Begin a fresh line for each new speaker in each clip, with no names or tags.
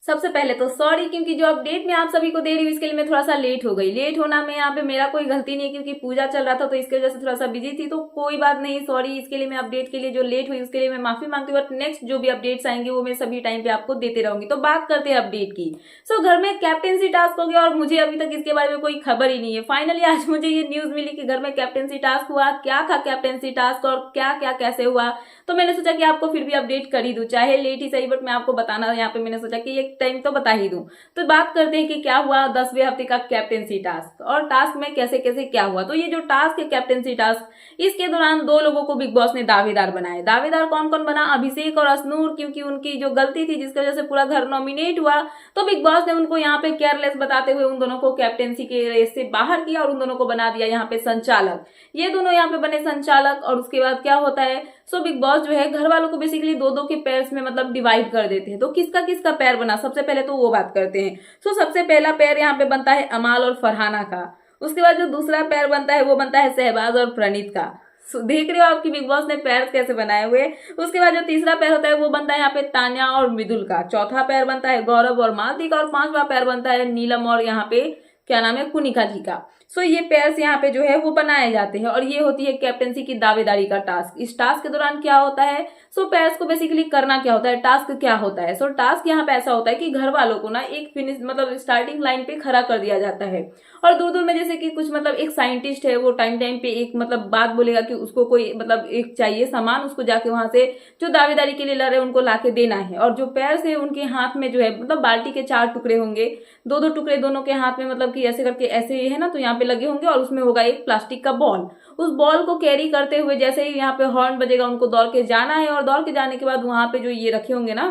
सबसे पहले तो सॉरी, क्योंकि जो अपडेट मैं आप सभी को दे रही हूँ इसके लिए मैं थोड़ा सा लेट हो गई। लेट होना में यहाँ पे मेरा कोई गलती नहीं है, क्योंकि पूजा चल रहा था तो इसकी वजह से थोड़ा सा बिजी थी, तो कोई बात नहीं, सॉरी इसके लिए। मैं अपडेट के लिए जो लेट हुई उसके लिए मैं माफी मांगती हूँ, बट नेक्स्ट जो भी अपडेट्स आएंगे वो मैं सभी टाइम पे आपको देते रहूंगी। तो बात करते हैं अपडेट की। सो घर में कैप्टेंसी टास्क हो गया और मुझे अभी तक इसके बारे में कोई खबर ही नहीं है। फाइनली आज मुझे ये न्यूज मिली कि घर में कैप्टेंसी टास्क हुआ। क्या था कैप्टेंसी टास्क और क्या क्या कैसे हुआ, तो मैंने सोचा कि आपको फिर भी अपडेट कर ही दूं, चाहे लेट ही सही, बट मैं आपको बताना यहाँ पे मैंने सोचा कि एक टाइम तो बता ही दूं। तो बात करते हैं कि क्या हुआ 10वें हफ्ते का कैप्टेंसी टास्क और टास्क में कैसे कैसे क्या हुआ। तो ये जो टास्क है कैप्टेंसी टास्क, इसके दौरान दो लोगों को बिग बॉस ने दावेदार बनाया। दावेदार कौन कौन बना? अभिषेक और असनूर, क्योंकि उनकी जो गलती थी जिसकी वजह से पूरा घर नॉमिनेट हुआ, तो बिग बॉस ने उनको यहाँ पे केयरलेस बताते हुए उन दोनों को कैप्टेंसी के रेस से बाहर किया और उन दोनों को बना दिया यहाँ पे संचालक। ये दोनों यहाँ पे बने संचालक। और उसके बाद क्या होता है, सो बिग बॉस जो है घर वालों को बेसिकली दो दो के पैर्स में मतलब डिवाइड कर देते हैं। तो किसका किसका पैर बना, सबसे पहले तो वो बात करते हैं। सो सबसे पहला पैर यहाँ पे बनता है अमाल और फरहाना का। उसके बाद जो दूसरा पैर बनता है वो बनता है सहबाज और प्रणीत का। देख रहे हो आपकी बिग बॉस ने पैर कैसे बनाए हुए। उसके बाद जो तीसरा पैर होता है वो बनता है यहाँ पे तान्या और मृदुल का। चौथा पैर बनता है गौरव और मालती का। और पांचवा पैर बनता है नीलम और यहाँ पे क्या नाम है, कुनिका जी का। सो ये पैर्स यहाँ पे जो है वो बनाए जाते हैं और ये होती है कैप्टेंसी की दावेदारी का टास्क। इस टास्क के दौरान क्या होता है, सो पैर्स को बेसिकली करना क्या होता है, टास्क क्या होता है। सो टास्क यहाँ पे ऐसा होता है कि घर वालों को ना एक फिनिश मतलब स्टार्टिंग लाइन पे खड़ा कर दिया जाता है और दूर दूर में जैसे कि कुछ मतलब एक साइंटिस्ट है, वो टाइम टाइम पे एक मतलब बात बोलेगा कि उसको कोई मतलब एक चाहिए सामान, उसको जाके वहां से जो दावेदारी के लिए लड़ रहे हैं उनको लाके देना है। और जो पैर्स है उनके हाथ में जो है मतलब बाल्टी के 4 टुकड़े होंगे, दो दो टुकड़े दोनों के हाथ में, मतलब कि ऐसे करके ऐसे है ना, तो यहाँ पे लगे होंगे और उसमें होगा एक प्लास्टिक का बॉल। उस बॉल को कैरी करते हुए जैसे ही यहाँ पे हॉर्न बजेगा उनको दौड़ के जाना है और दौड़ के जाने के बाद वहां पे जो ये रखे होंगे ना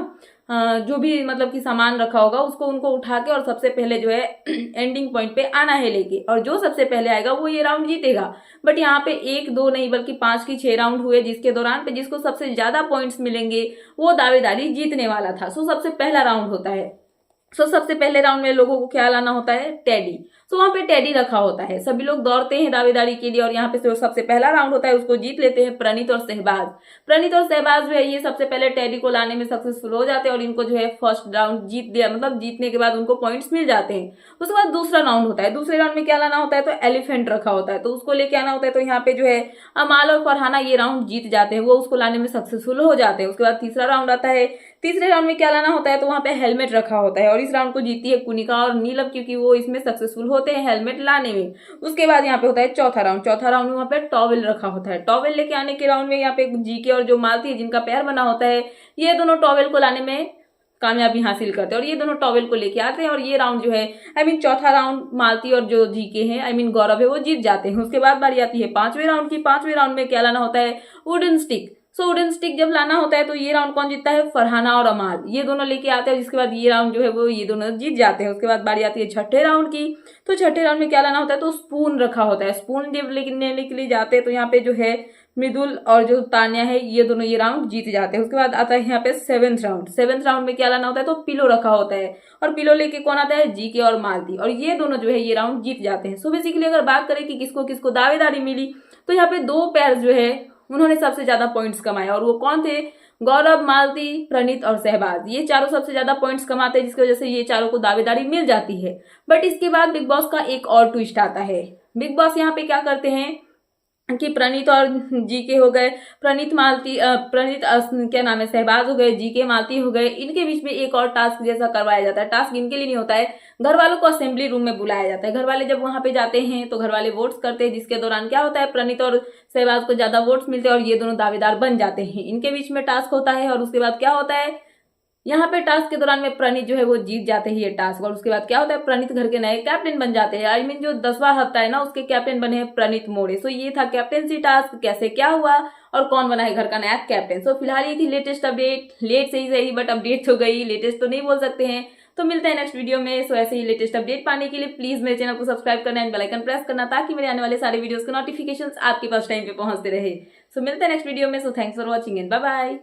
जो भी मतलब कि सामान रखा होगा उसको उनको उठा के और सबसे पहले जो है एंडिंग पॉइंट पे आना है लेके, और जो सबसे पहले आएगा वो ये राउंड जीतेगा। बट यहाँ पे 1 2 नहीं बल्कि 5 की 6 राउंड हुए, जिसके दौरान पे जिसको सबसे ज्यादा पॉइंट्स मिलेंगे वो दावेदारी जीतने वाला था। सो सबसे पहला राउंड होता है। सो सबसे पहले राउंड में लोगों को क्या लाना होता है, टेडी। सो वहां पे टेडी रखा होता है, सभी लोग दौड़ते हैं दावेदारी के लिए और यहाँ पे जो सबसे पहला राउंड होता है उसको जीत लेते हैं प्रणीत और सहबाज। प्रणीत और सहबाज जो है ये सबसे पहले टेडी को लाने में सक्सेसफुल हो जाते हैं और इनको जो है फर्स्ट राउंड जीत दिया, मतलब जीतने के बाद उनको पॉइंट्स मिल जाते हैं। उसके बाद दूसरा राउंड होता है। दूसरे राउंड में क्या लाना होता है, तो एलिफेंट रखा होता है, तो उसको लेके आना होता है। तो यहाँ पे जो है अमाल और फरहाना ये राउंड जीत जाते हैं, वो उसको लाने में सक्सेसफुल हो जाते हैं। उसके बाद तीसरा राउंड आता है। तीसरे राउंड में क्या लाना होता है, तो वहां पे हेलमेट रखा होता है और इस राउंड को जीती है कुनिका और नीलम, क्योंकि वो इसमें सक्सेसफुल होते हैं हेलमेट लाने में। उसके बाद यहाँ पे होता है चौथा राउंड। चौथा राउंड में वहां पे टॉवेल रखा होता है। टॉवेल लेके आने के राउंड में यहाँ पे जीके और जो मालती है जिनका पैर बना होता है, ये दोनों टॉवेल को लाने में कामयाबी हासिल करते हैं और ये दोनों टॉवेल को लेके आते हैं और ये राउंड जो है चौथा राउंड मालती और जो जीके हैं गौरव है वो जीत जाते हैं। उसके बाद बारी आती है पांचवें राउंड की। पांचवें राउंड में क्या लाना होता है, वुडन स्टिक। सो वुडन स्टिक जब लाना होता है तो ये राउंड कौन जीतता है, फरहाना और अमाल, ये दोनों लेके आते हैं। जिसके बाद ये राउंड जो है वो ये दोनों जीत जाते हैं। उसके बाद बारी आती है छठे राउंड की। तो छठे राउंड में क्या लाना होता है, तो स्पून रखा होता है। स्पून जब लेने के लिए जाते हैं तो यहाँ पे जो है मृदुल और जो तान्या है ये दोनों ये राउंड जीत जाते हैं। उसके बाद आता है यहाँ पे 7th राउंड। 7th राउंड में क्या लाना होता है, तो पिलो रखा होता है और पिलो लेके कौन आता है, जीके और मालती, और ये दोनों जो है ये राउंड जीत जाते हैं। सो बेसिकली अगर बात करें कि किसको किसको दावेदारी मिली, तो यहाँ पे 2 पैर जो है उन्होंने सबसे ज्यादा पॉइंट्स कमाए और वो कौन थे, गौरव, मालती, प्रणीत और सहबाज। ये चारों सबसे ज्यादा पॉइंट्स कमाते हैं जिसकी वजह से ये चारों को दावेदारी मिल जाती है। बट इसके बाद बिग बॉस का एक और ट्विस्ट आता है। बिग बॉस यहाँ पे क्या करते हैं कि प्रणीत और जीके हो गए, प्रणीत मालती क्या नाम है, सहबाज हो गए, जीके मालती हो गए, इनके बीच में एक और टास्क जैसा करवाया जाता है। टास्क इनके लिए नहीं होता है, घर वालों को असेंबली रूम में बुलाया जाता है। घर वाले जब वहां पे जाते हैं तो घर वाले वोट्स करते हैं, जिसके दौरान क्या होता है, प्रणीत और सहबाज को ज्यादा वोट्स मिलते हैं और ये दोनों दावेदार बन जाते हैं। इनके बीच में टास्क होता है और उसके बाद क्या होता है, यहाँ पे टास्क के दौरान में प्रणीत जो है वो जीत जाते हैं ये टास्क और उसके बाद क्या होता है, प्रणीत घर के नए कैप्टन बन जाते हैं। जो 10वां हफ्ता है ना उसके कैप्टन बने हैं प्रणीत मोरे। सो ये था कैप्टनसी टास्क, कैसे क्या हुआ और कौन बना है घर का नया कैप्टन। सो फिलहाल ये थी लेटेस्ट अपडेट। लेट से ही सही बट अपडेट हो गई, लेटेस्ट तो नहीं बोल सकते हैं। तो मिलते हैं नेक्स्ट वीडियो में। सो ऐसे ही लेटेस्ट अपडेट पाने के लिए प्लीज मेरे चैनल को सब्सक्राइब करना एंड बेल आइकन प्रेस करना, ताकि मेरे आने वाले सारे वीडियोस के नोटिफिकेशंस आपके पास टाइम पे पहुंचते रहे। सो मिलते हैं नेक्स्ट वीडियो में। So thanks for watching and bye bye.